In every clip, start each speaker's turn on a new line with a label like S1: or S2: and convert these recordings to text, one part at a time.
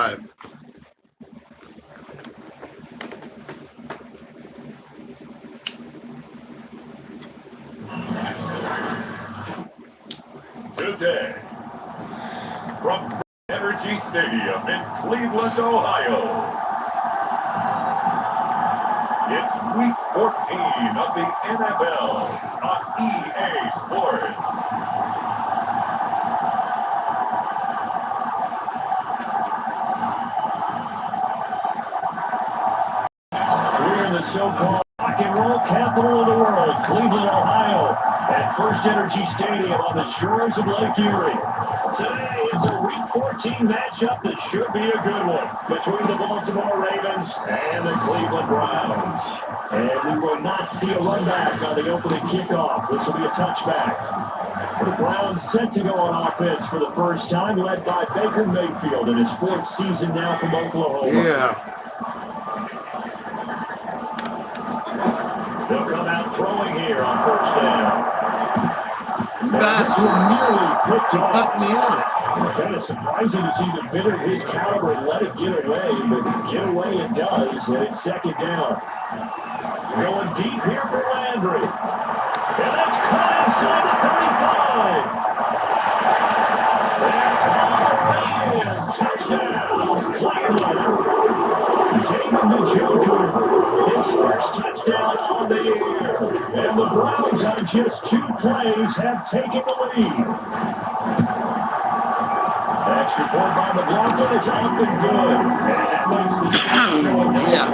S1: drive.
S2: Today, from Energy Stadium in Cleveland, Ohio, it's Week 14 of the NFL on EA Sports. We're in the so-called rock and roll capital of the world, Cleveland, Ohio, at First Energy Stadium on the shores of Lake Erie. Today, it's a Week 14 matchup that should be a good one between the Baltimore Ravens and the Cleveland Browns. And we will not see a run back on the opening kickoff. This will be a touchback. The Browns set to go on offense for the first time, led by Baker Mayfield in his fourth season now from Oklahoma.
S1: Yeah.
S2: They'll come out throwing here on first down. This one nearly picked off. Kind of surprising to see the defender of his caliber let it get away, but get away it does, and it's second down. Going deep here for Landry. And that's caught inside the 35. David Njoku, his first touchdown on the year. And the Browns on just 2 plays have taken the lead. Extra point by McLaughlin is up and good. And that makes the Steelers going down.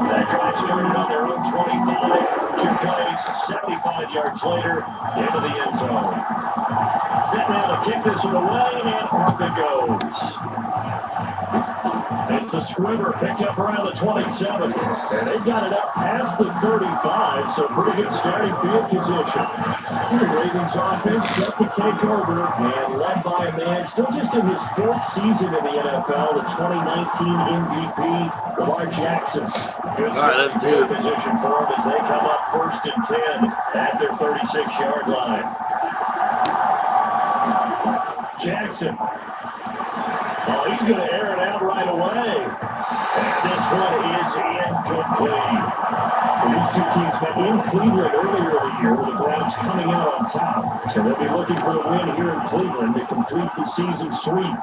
S2: That drive started on their own 25. 2 plays, 75 yards later, into the end zone. Set now to kick this one away, and off it goes. It's a squibber picked up around the 27. And they got it up past the 35, so pretty good starting field position. The Ravens offense set to take over, and led by a man still just in his 4th season in the NFL, the 2019 MVP, Lamar Jackson. Good starting field position for him as they come up 1st and 10 at their 36-yard line. Jackson. Oh, he's going to air it out right away. And this one is incomplete. These 2 teams met in Cleveland earlier in the year with the Browns coming out on top. So they'll be looking for a win here in Cleveland to complete the season sweep.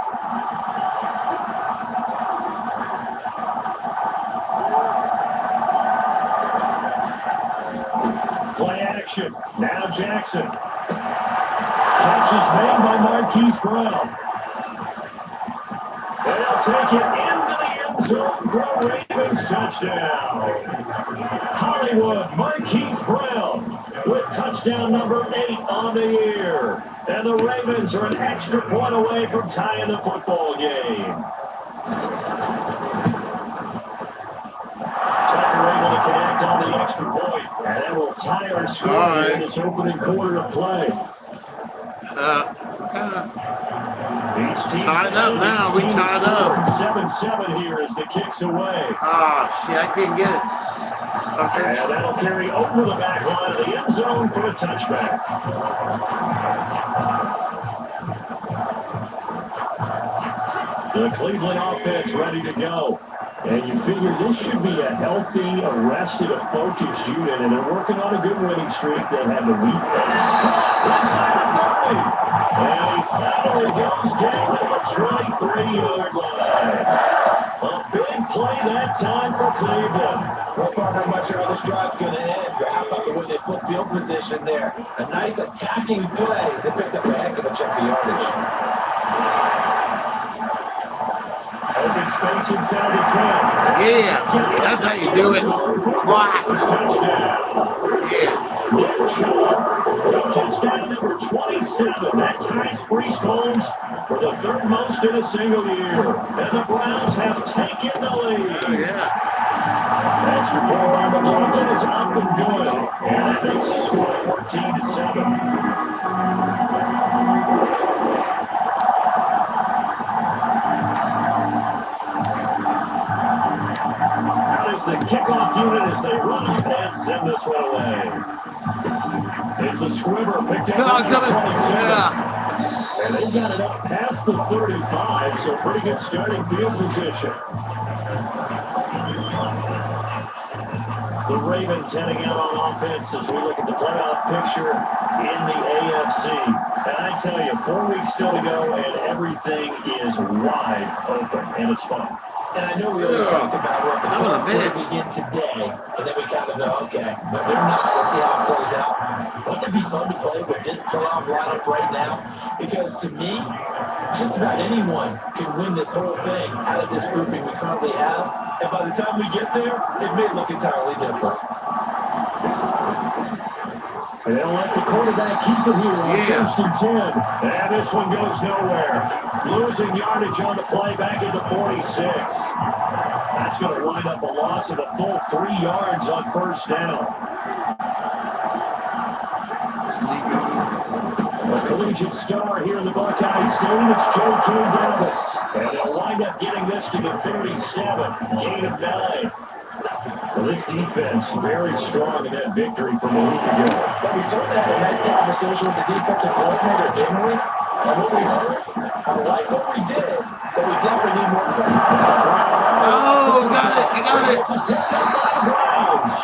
S2: Play action. Now Jackson. Catch is made by Marquise Brown. They'll take it into the end zone for a Ravens touchdown. Hollywood, Marquise Brown with touchdown number 8 on the year. And the Ravens are an extra point away from tying the football game. Tucker able to connect on the extra point. And that will tie our score in this opening quarter of play.
S1: Tied up now. We tied up.
S2: 7-7 here as the kick's away.
S1: See, I can't get it. Okay.
S2: And that'll carry over the back line of the end zone for a touchback. The Cleveland offense ready to go. And you figure this should be a healthy, arrested, a focused unit, and they're working on a good winning streak. They had the week. It's caught inside the 30. And he finally goes down at the 23-yard line. A big play that time for Cleveland.
S3: Well, partner, I'm not sure how this drive's going to end, but how about the way they flip field position there? A nice attacking play. They picked up a heck of a chunk of yardage.
S2: Open space inside the 10.
S1: Yeah, that's how you do it. Why? Yeah.
S2: Touchdown number 27. That ties Priest Holmes for the 3rd most in a single year. And the Browns have taken the lead. Extra point by McLaughlin is up and good. And that makes the score 14-7. The kickoff unit as they run and send this one away. It's a squibber picked up.
S1: Yeah.
S2: And they've got it up past the 35, so pretty good starting field position. The Ravens heading out on offense as we look at the playoff picture in the AFC. And I tell you, 4 weeks still to go, and everything is wide open, and it's fun.
S3: And I know we always talk about what the playoffs will begin today, and then we kind of go, okay, but they're not. Let's see how it plays out. Wouldn't it be fun to play with this playoff lineup right now? Because to me, just about anyone can win this whole thing out of this grouping we currently have. And by the time we get there, it may look entirely different.
S2: And they'll let the quarterback keep it here on 1st and 10. And this one goes nowhere. Losing yardage on the play back into 46. That's going to wind up a loss of a full 3 yards on 1st down. A collegiate star here in the Buckeye State, it's J.K. Dobbins. And they'll wind up getting this to the 37, gain of 9. Well, this defense very strong in that victory from a week ago.
S3: But we certainly had a nice conversation with the defensive coordinator, didn't we? And what we heard, I like what we did, but we definitely need more credit.
S1: Oh, got it. I got it.
S2: This is picked up by the Browns.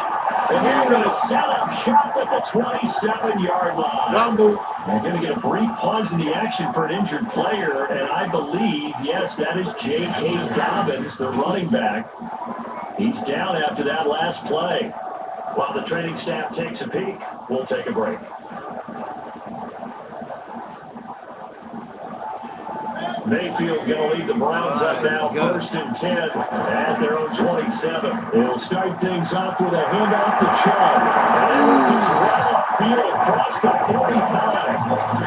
S2: And they're going to set up shop at the 27-yard line.
S1: Rumble.
S2: They're going to get a brief pause in the action for an injured player, and I believe, yes, that is J.K. Dobbins, the running back. He's down after that last play. While the training staff takes a peek, we'll take a break. Mayfield going to lead the Browns up now, 1st and 10 at their own 27. They'll start things off with a handoff to Chubb. And he's right upfield across the 45.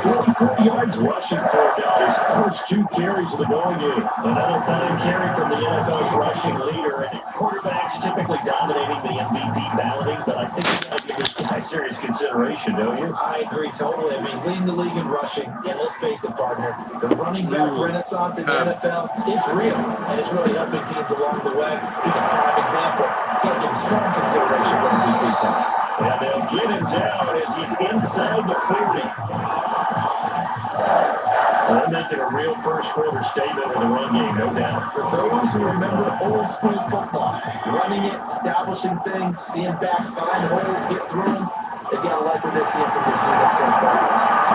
S2: 44 yards rushing for his first 2 carries of the ball game. Another fine carry from the NFL's rushing leader. And quarterbacks typically dominating the MVP balloting, but I think you got to give this guy serious consideration, don't you?
S3: I agree totally. I mean, he's leading the league in rushing. And let's face it, partner, the running back renaissance in the NFL, it's real, and it's really helping teams along the way. He's a prime example. Got to give him strong consideration for MVP time.
S2: And they'll get him down as he's inside the 40. Well, they're making a real first-quarter statement with the run game, no doubt.
S3: For those who remember old-school football, running it, establishing things, seeing backs find holes, get through them, they've got to like what they're seeing from this unit so far.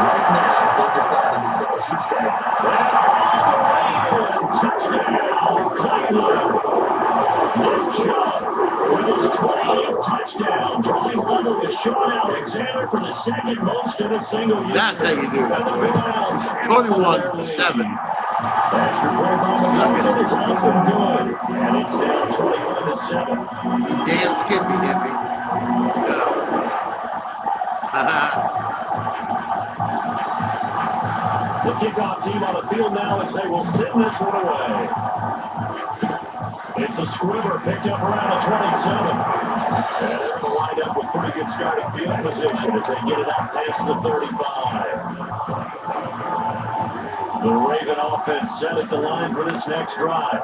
S3: Right now, they've decided to say, as you said,
S2: touchdown, Cleveland. Nick Chubb with his 28th touchdown, drawing level with Sean Alexander for the second most in a single year.
S1: That's how you do it. 21-7.
S2: Extra point on the Wilson is up and good, and it's now 21-7.
S1: You damn skippy hippie. Let's go.
S2: The kickoff team on the field now as they will send this one away. It's a squibber picked up around the 27. And they're going to wind up with pretty good starting field position as they get it out past the 35. The Raven offense set at the line for this next drive.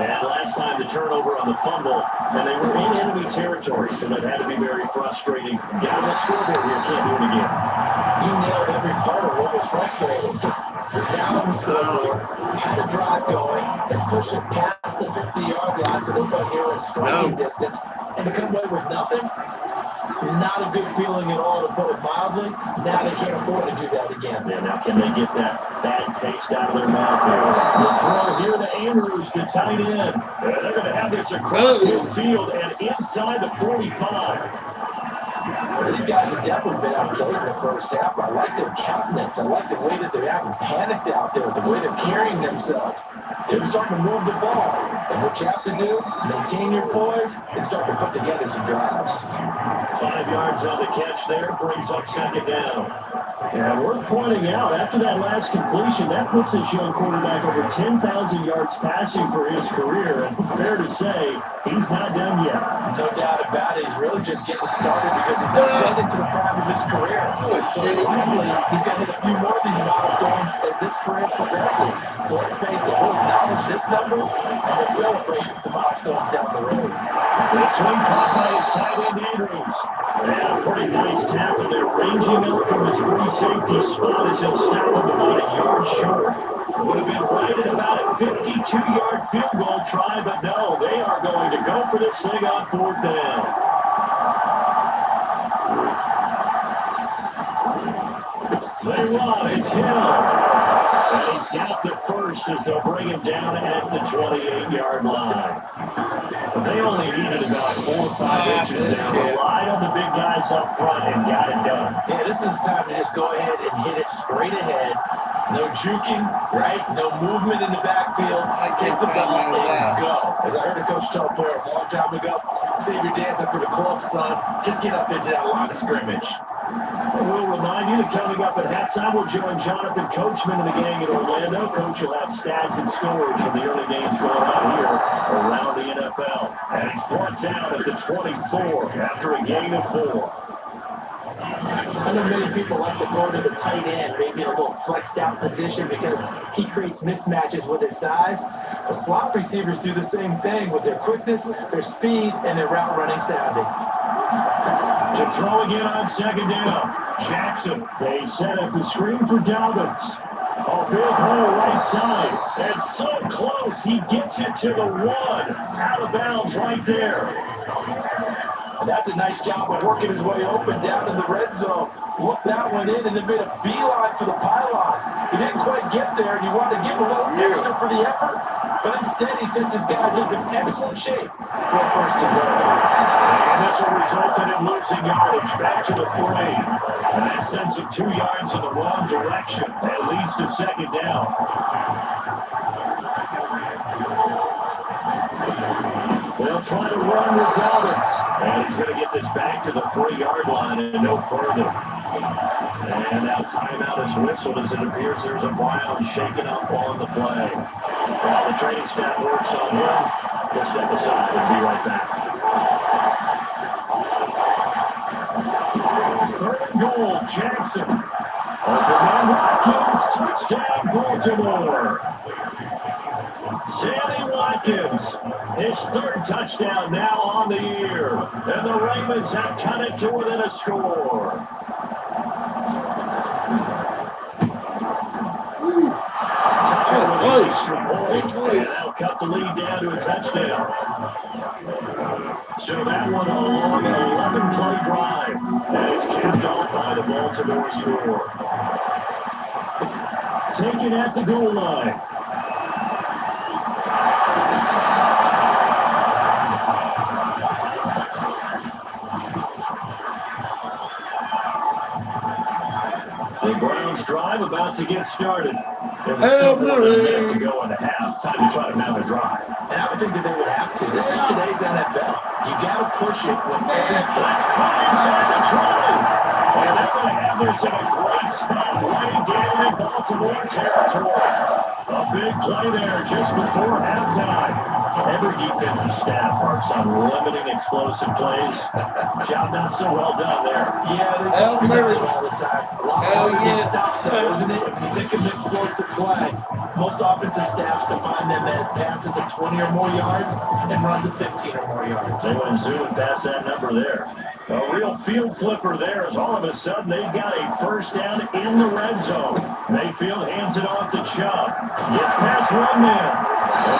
S2: And last time the turnover on the fumble, and they were in enemy territory, so that had to be very frustrating. Down the scoreboard here, can't do it again.
S3: You nailed every part of what was frustrating. You're down on the scoreboard, had a drive going, and pushed it past the 50-yard line so they put here in striking distance, and to come away with nothing, not a good feeling at all, to put it mildly. Now they can't afford to do that again.
S2: Yeah, now can they get that bad taste out of their mouth here? The throw here to Andrews, the tight end. They're going to have this across midfield and inside the 45.
S3: These guys have definitely been outplayed in the first half. I like their countenance. I like the way that they're acting panicked out there, the way they're carrying themselves. They're starting to move the ball. And what you have to do, maintain your poise and start to put together some drives.
S2: 5 yards on the catch there, brings up second down. And worth pointing out, after that last completion, that puts this young quarterback over 10,000 yards passing for his career. And fair to say, he's not done yet.
S3: No doubt about it. He's really just getting started because he's not getting to the prime of his career. So likely, he's going to hit a few more of these milestones as this career progresses. So let's face it, we'll acknowledge this number and we'll celebrate the milestones down the road.
S2: This one caught by his tight end Andrews. And a pretty nice tackle there, ranging out from his free safety spot is instead of about a yard short. Would have been right at about a 52-yard field goal try, but no, they are going to go for this thing on 4th down. They run, it's Hill. And he's got the first as they'll bring him down at the 28-yard line. They only needed about 4 or 5 inches there. Relied on the big guys up front and got it done.
S3: Yeah, this is the time to just go ahead and hit it straight ahead. No juking, right? No movement in the backfield. Take the ball and go. As I heard a coach tell a player a long time ago, save your dancing for the club, son. Just get up into that line of scrimmage.
S2: We'll remind you that coming up at halftime, we'll join Jonathan Coachman and the gang in Orlando. Coach will have stats and scores from the early games going on here around the NFL. And he's brought down at the 24 after a gain of 4.
S3: I know many people like to throw to the tight end, maybe in a little flexed out position because he creates mismatches with his size. The slot receivers do the same thing with their quickness, their speed, and their route running savvy.
S2: To throw again on 2nd down. Jackson, they set up the screen for Dobbins. A big hole right side. And so close, he gets it to the 1. Out of bounds right there.
S3: And that's a nice job of working his way open down in the red zone. Looked that one in and then made a beeline for the pylon. He didn't quite get there, and you wanted to give him a little extra for the effort. But instead, he sends his guys into excellent shape for first and goal.
S2: And this will result in him losing yardage back to the 3. And that sends him 2 yards in the wrong direction. That leads to 2nd down. They'll try to run with Dobbins. And he's going to get this back to the 3-yard line and no further. And now timeout is whistled as it appears there's a Brown shaken up on the play. While the training staff works on him, we'll step aside and be right back. 3rd and goal, Jackson. Open man Watkins, touchdown Baltimore. Sammy Watkins, his 3rd touchdown now on the year. And the Ravens have cut it to within a score.
S1: Close.
S2: And they'll cut the lead down to a touchdown. So that one along an 11-play drive. And it's capped off by the Baltimore score. Taken at the goal line. The Browns drive about to get started.
S1: Hail Mary!
S2: To go in the half. Time to try to mount a drive.
S3: And I would think that they would have to. This is today's NFL. You got to push it when
S2: Let's come inside the drive. And they're going to have this in a great spot right down in Baltimore territory. A big play there just before halftime. Every defensive staff harps on limiting explosive plays. Job not so well done there.
S3: Yeah, they talk about it all the time. A lot harder to stop that, isn't it? If you think of an explosive play, most offensive staffs define them as passes of 20 or more yards and runs of 15 or more yards.
S2: They went zooming past that number there. A real field flipper there as all of a sudden they've got a 1st down in the red zone. Mayfield hands it off to Chubb. Gets past 1 man. And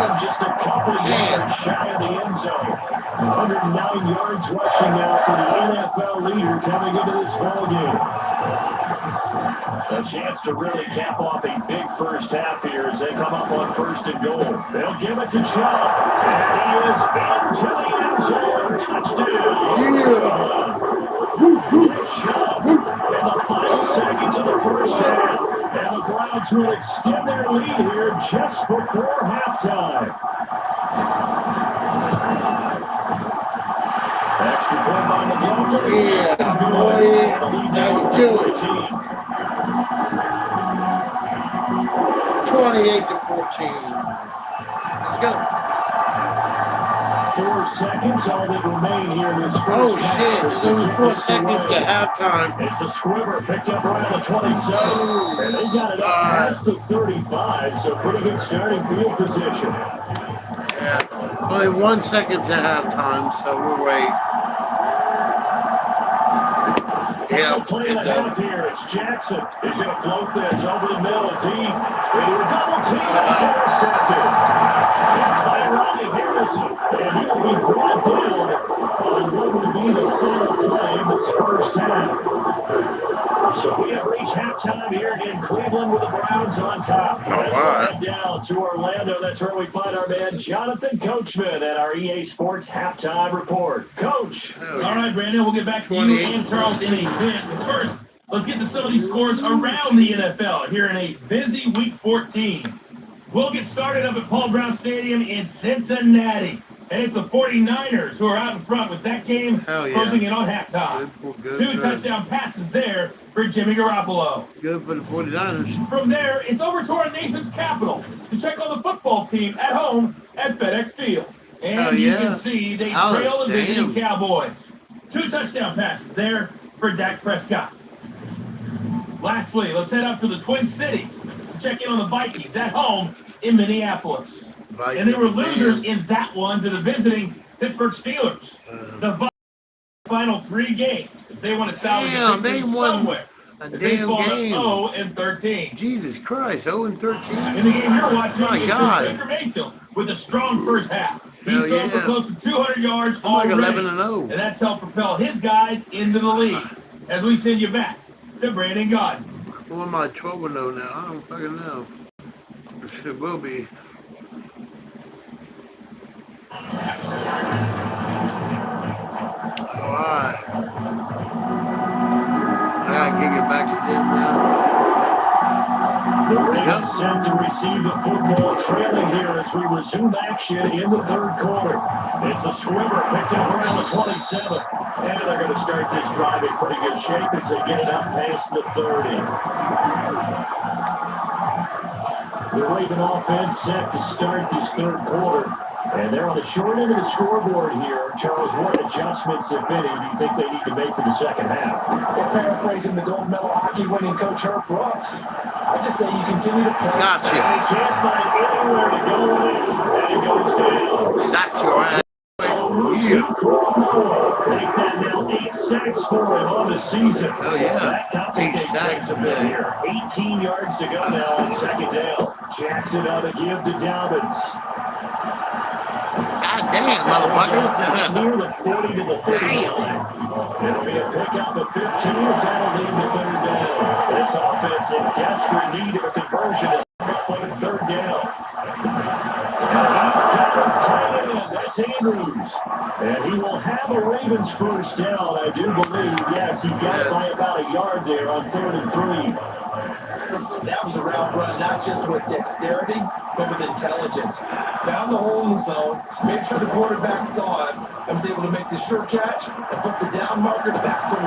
S2: they're just a couple yards shy of the end zone. 109 yards rushing now for the NFL leader coming into this ballgame. A chance to really cap off a big first half here as they come up on 1st and goal. They'll give it to Chubb. And he is into the end zone. Touchdown. Chubb in the final seconds of the 1st half. And the Browns will extend their lead here just before halftime. Extra point by McLaughlin.
S1: Yeah, boy. Now do it. 28-14. Let's go.
S2: 4 seconds, all that remain here in this first
S1: Oh,
S2: half.
S1: shit. There's only 4 seconds to halftime.
S2: It's a squibber picked up around the 27.
S1: No.
S2: And they got it up past the 35, so pretty good starting field position.
S1: Yeah. Only 1 second to halftime, so we'll wait.
S2: final play of the half here. It's Jackson. He's going to float this over the middle, deep. Into a double team. It's intercepted. Tyrone Harrison. And he will be brought down on what will be the final play of this first half. So we have reached halftime here in Cleveland with the Browns on top. Let's head down to Orlando. That's where we find our man Jonathan Coachman at our EA Sports halftime report. Coach.
S4: All right, Brandon, we'll get back to you and Charles in a bit. But first, let's get to some of these scores around the NFL here in a busy Week 14. We'll get started up at Paul Brown Stadium in Cincinnati. And it's the 49ers who are out in front with that game closing in on halftime.
S1: Good,
S4: 2 touchdown passes there for Jimmy Garoppolo.
S1: Good for the 49ers.
S4: From there, it's over to our nation's capital to check on the football team at home at FedEx Field. And you can see they trail the visiting Cowboys. 2 touchdown passes there for Dak Prescott. Lastly, let's head up to the Twin Cities to check in on the Vikings at home in Minneapolis. And they were losers in that one to the visiting Pittsburgh Steelers. The final 3 games. They want to salvage a victory somewhere. They fall up 0-13.
S1: Jesus Christ, 0-13.
S4: In the game you're watching,
S1: God.
S4: Baker Mayfield with a strong first half. He's thrown for close to 200 yards already.
S1: Like 11-0.
S4: And that's helped propel his guys into the league. As we send you back to Brandon Godden.
S1: What am I 12-0 now? I don't fucking know. It will be. Alright. I gotta kick it back to them now.
S2: The Ravens set to receive the football, trailing here as we resume action in the third quarter. It's a squibber picked up around the 27. And they're going to start this drive in pretty good shape as they get it up past the 30. The Raven offense set to start this third quarter. And they're on the short end of the scoreboard here. Charles, what adjustments, if any, do you think they need to make for the second half?
S3: Well, paraphrasing the gold medal hockey winning coach Herb Brooks, I just say you continue to play.
S1: Gotcha.
S2: They can't find anywhere to go with it, and it goes down.
S1: Sack your ass.
S2: Make that now 8 sacks for him on the season.
S1: Oh, yeah.
S2: That complicates things a bit here. 18 yards to go now on second down. Jackson on the give to Dobbins.
S1: God damn, motherfucker.
S2: Near the 40 to the 39. It'll be a pickup of 15 as that'll lead the third down. This offense in desperate need of a conversion is up on the third down. That's Andrews. And he will have a Ravens first down, I do believe. Yes, he's got it by about a yard there on 3rd and 3.
S3: That was a route run, not just with dexterity, but with intelligence. Found the hole in the zone, made sure the quarterback saw it, and was able to make the sure catch and put the down marker back to 1.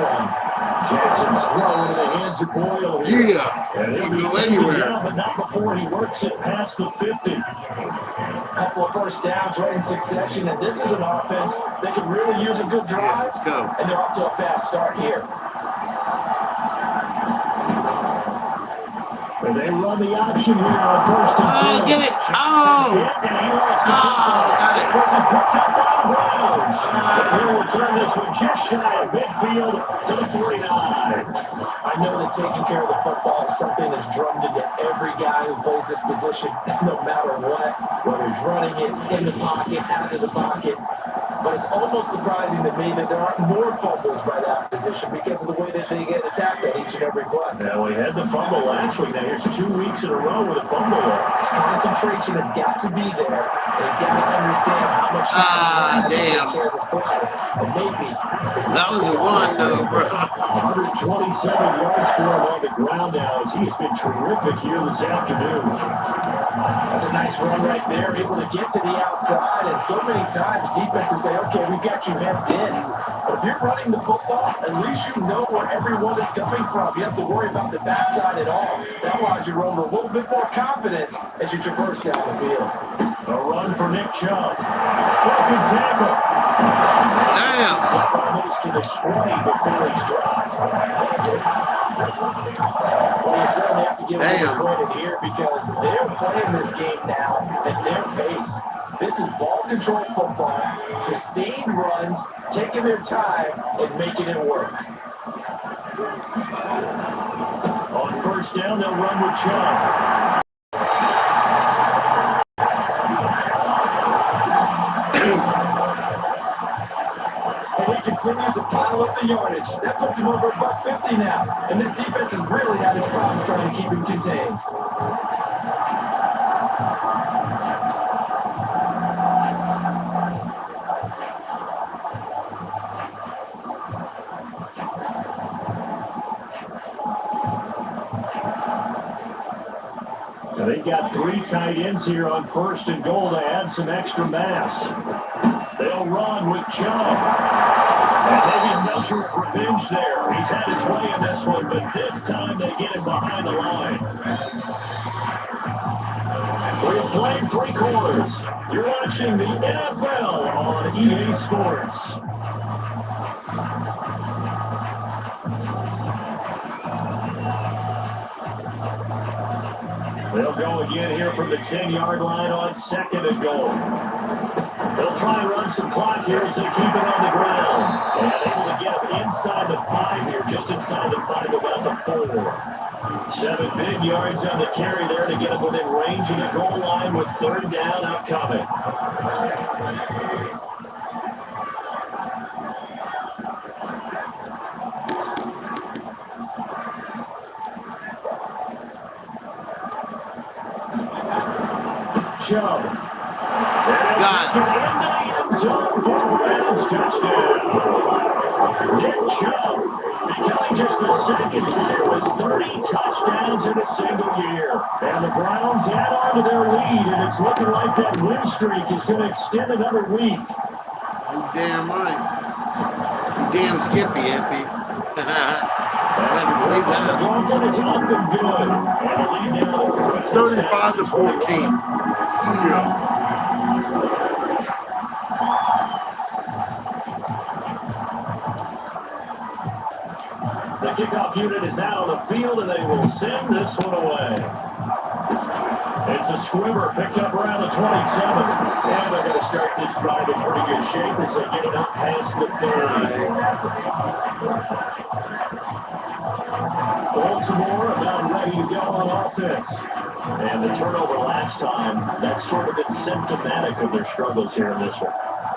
S2: Jackson's throw into the hands of Boyle here.
S1: Yeah.
S2: And he'll be
S1: Go
S2: taken
S1: anywhere.
S2: down, but not before he works it past the 50.
S3: A couple of first downs right in succession, and this is an offense that could really use a good drive.
S1: Let's go.
S3: And they're off to a fast start here.
S2: And they run the option here on 1st and 10.
S1: Get it.
S2: And he lost the
S1: got it.
S2: This is picked up by the Browns. And he'll return this one just shy of midfield to the 49.
S3: I know that taking care of the football is something that's drummed into every guy who plays this position, no matter what, whether he's running it, in the pocket, out of the pocket. But it's almost surprising to me that there aren't more fumbles by that position because of the way that they get attacked at each and every play.
S2: Now, we had the fumble last week. Now, here's 2 weeks in a row with a fumble loss.
S3: Concentration has got to be there, and he's got to understand how much he has to take care of the play. And maybe
S1: That was the one, though, bro.
S2: 127 yards for him on the ground now as he has been terrific here this afternoon.
S3: that's a nice run right there, able to get to the outside. And so many times defenses say, okay, we got you hemmed in. But if you're running the football, at least you know where everyone is coming from. You don't have to worry about the backside at all. That allows you to roll with a little bit more confidence as you traverse down the field.
S2: A run for Nick Chubb. Broken tackle.
S1: Damn.
S2: Step almost to the 20 before he's dropped.
S3: Well, you certainly have to give them credit here because they're playing this game now at their pace. This is ball control football, sustained runs, taking their time and making it work.
S2: On first down, they'll run with Chubb.
S3: And he continues to pile up the yardage. That puts him over about 50 now. And this defense has really had its problems trying to keep him contained.
S2: They've got 3 tight ends here on first and goal to add some extra mass. They'll run with Chubb. And maybe a measure of revenge there. He's had his way in this one, but this time they get him behind the line. We're playing 3 quarters. You're watching the NFL on EA Sports. They'll go again here from the 10-yard line on second and goal. They'll try and run some clock here as they keep it on the ground. And able to get him inside the 5 here, just inside the 5, about the 4. 7 big yards on the carry there to get him within range of the goal line with third down upcoming. Chubb. Nick Chubb becoming just the second player with 30 touchdowns in a single year. And the Browns add on to their lead, and it's looking like that win streak is going to extend another week.
S1: You damn right. You damn skippy, Eppy. Doesn't believe that.
S2: The offense is up and good. And the lead now
S1: 35-14. Yeah.
S2: The kickoff unit is out on the field, and they will send this one away. It's a squibber picked up around the 27. And they're going to start this drive in pretty good shape as they get it up past the 30. Baltimore about ready to go on offense. And the turnover last time, that's sort of been symptomatic of their struggles here in this one.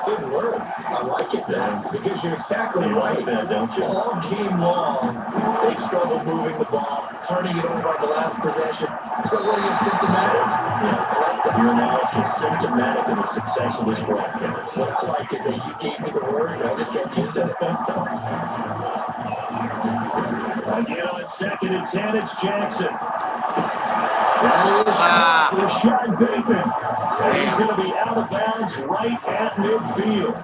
S3: Good word. I like it, man, because you're exactly right.
S2: That, don't you?
S3: All game long, they struggled moving the ball, turning it over on the last possession. So what are you, symptomatic?
S2: Yeah, I like that. Your analysis is symptomatic of the success of this broadcast.
S3: What I like is that you gave me the word, and I just kept using it.
S2: Again on second and 10, it's Jackson. Rashad Bateman. And he's going to be out of bounds right at midfield.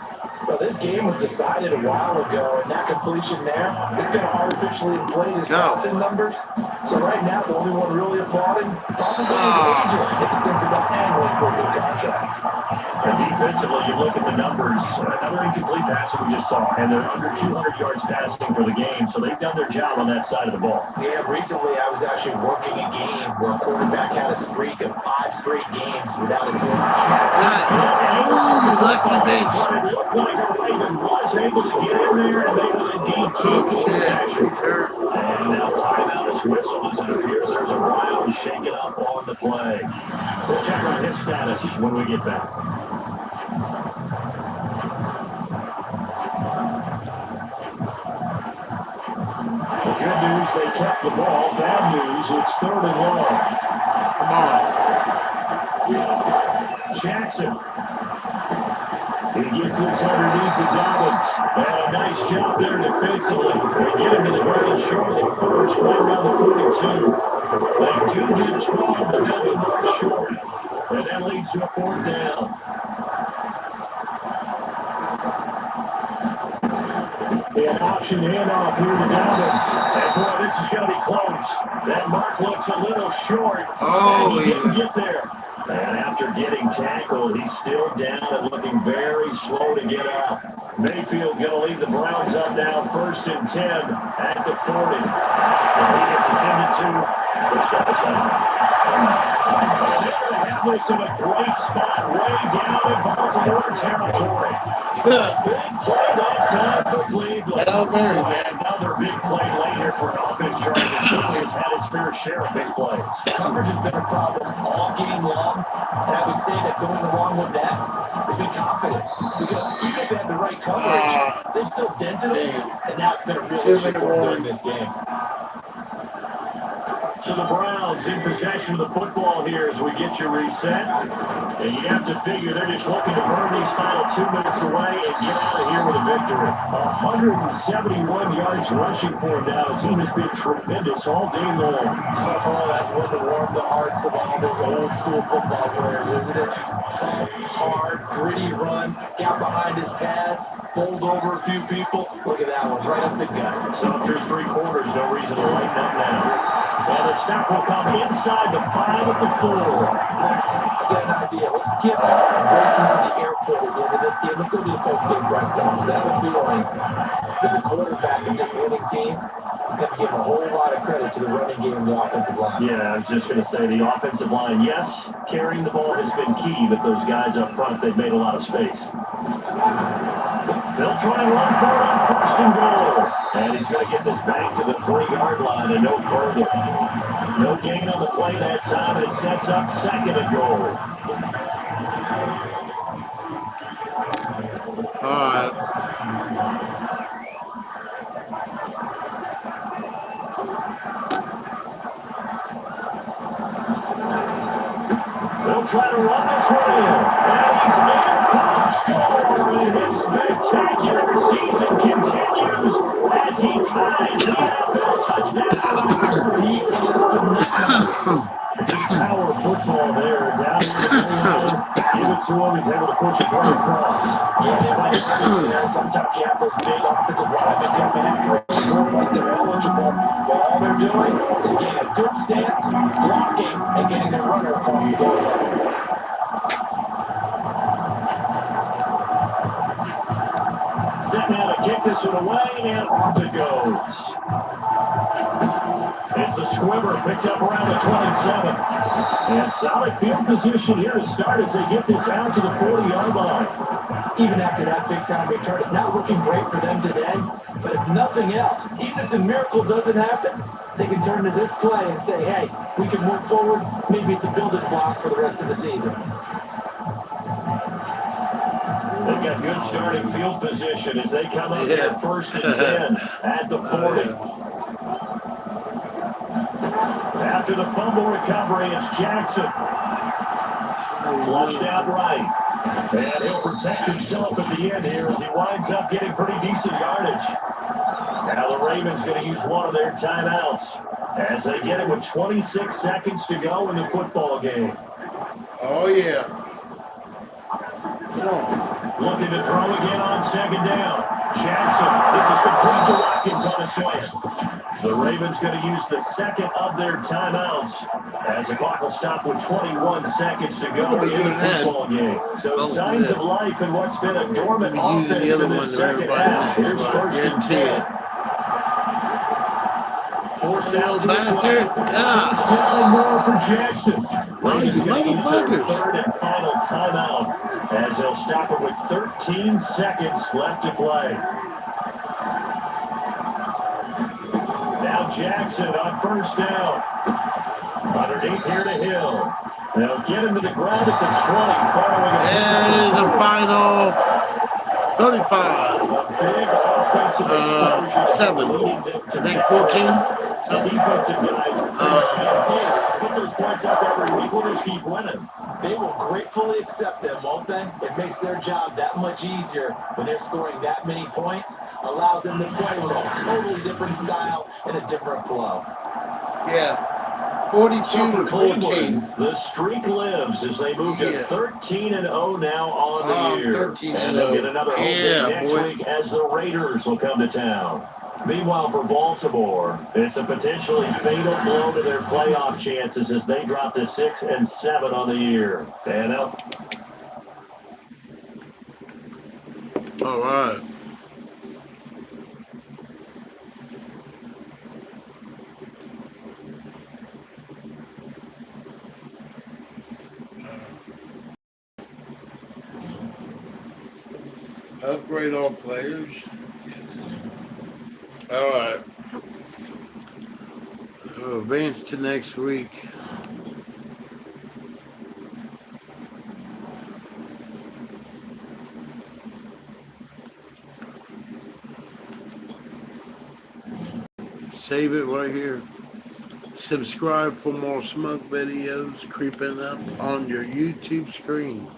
S3: Well, this game was decided a while ago, and that completion there is going to artificially inflate his passing numbers. So right now, the only one really applauding probably his agent as he thinks about angling for a good contract.
S2: And defensively, you look at the numbers, another incomplete pass that we just saw, and they're under 200 yards passing for the game, so they've done their job on that side of the ball.
S3: Yeah, recently I was actually working a game where a quarterback had a streak of 5 straight games without a 200 chance.
S2: It looked like a Raven was able to get in there, and they will indeed keep possession. And now timeout is whistled as it appears there's a wild shaking up on the play. We'll check on his status when we get back. The good news, they kept the ball. Bad news, it's 3rd and long. Come on. Jackson. He gets this underneath to Dobbins. And a nice job there defensively. They get him to the ground short of the first, right around the 42. They do get 12, but they'll be marked short. And that leads to a 4th down. An option handoff here to Dobbins. And boy, this is going to be close. That mark looks a little short. And he didn't get there. And after after getting tackled, he's still down and looking very slow to get up. Mayfield going to lead the Browns up now, 1st and 10 at the 40. And he gets intended to push that aside. They're have this in a great spot way down in Baltimore territory. Big play that time for Cleveland. Another big play later for an offense drive that certainly has had its fair share of big plays.
S3: Coverage has been a problem all game long, and I would say that going along with that has been confidence. Because even if they had the right coverage, they've still dented them, and now it's been a real issue for them during this game.
S2: So the Browns in possession of the football here as we get you reset. And you have to figure they're just looking to burn these final 2 minutes away and get out of here with a victory. 171 yards rushing for him now. His team has been tremendous all day long.
S3: Oh, that's one to warm the hearts of all those old school football players, isn't it? Tough, hard, gritty run, got behind his pads, bowled over a few people. Look at that one, right up the gut.
S2: So through 3 quarters, no reason to lighten up now. And the snap will come inside the 5 at the 4.
S3: I get an idea. Let's skip racing to the airport at the end of this game. Let's go to the post-game press conference. I have a feeling that the quarterback of this winning team is going to give a whole lot of credit to the running game and the offensive line.
S2: Yeah, I was just going to say the offensive line, yes, carrying the ball has been key, but those guys up front, they've made a lot of space. They'll try and run for it on 1st and goal. And he's going to get this back to the 3-yard line and no further. No gain on the play that time, and it sets up 2nd and goal. They'll try to run this one in. And he's in for the score. And his spectacular season continues as he ties the NFL touchdown. He is phenomenal. Just power football there. Down to the goal. Give it to him. He's able to push it right across.
S3: Yeah, they might have been there. Sometimes you have those big offensive linemen coming after it. Score like they're eligible. But all they're doing is getting a good stance, blocking, and getting their runner across the goal line.
S2: Set now to kick this one away, and off it goes. It's a squibber picked up around the 27. And solid field position here to start as they get this out to the 40-yard line.
S3: Even after that big-time return, it's not looking great for them today. But if nothing else, even if the miracle doesn't happen, they can turn to this play and say, hey, we can move forward. Maybe it's a building block for the rest of the season.
S2: They've got good starting field position as they come up here 1st and 10 at the 40. After the fumble recovery, it's Jackson. Flushed out right. And he'll protect himself at the end here as he winds up getting pretty decent yardage. Now the Ravens going to use one of their timeouts as they get it with 26 seconds to go in the football game.
S1: Oh, yeah. Come on.
S2: Looking to throw again on 2nd down. Jackson, this is complete to Watkins on a slant. The Ravens going to use the 2nd of their timeouts as the clock will stop with 21 seconds to go in the football game. So signs of life in what's been a dormant offense in the second half. Here's 1st and 10. Forced out to the First down and more for Jackson. Ravens going to use their 3rd and final timeout as they'll stop it with 13 seconds left to play. Now Jackson on 1st down. Underneath here to Hill. They'll get him to the ground at the
S1: 20 following. There is the final 35.
S2: A big offensive explosion.
S1: 7. I think 14.
S2: The defensive guys put those points up every week. We'll just keep winning.
S3: They will gratefully accept them, won't they? It makes their job that much easier when they're scoring that many points. Allows them to play with a totally different style and a different flow.
S1: Yeah. 42 to 14.
S2: The streak lives as they move to 13-0 now on the year.
S1: 13-0.
S2: And they'll get another home game next week as the Raiders will come to town. Meanwhile, for Baltimore, it's a potentially fatal blow to their playoff chances as they drop to 6-7 on the year. Dano?
S1: All right. Upgrade all players. Yes. All right. Advance to next week. Save it right here. Subscribe for more smoke videos creeping up on your YouTube screen.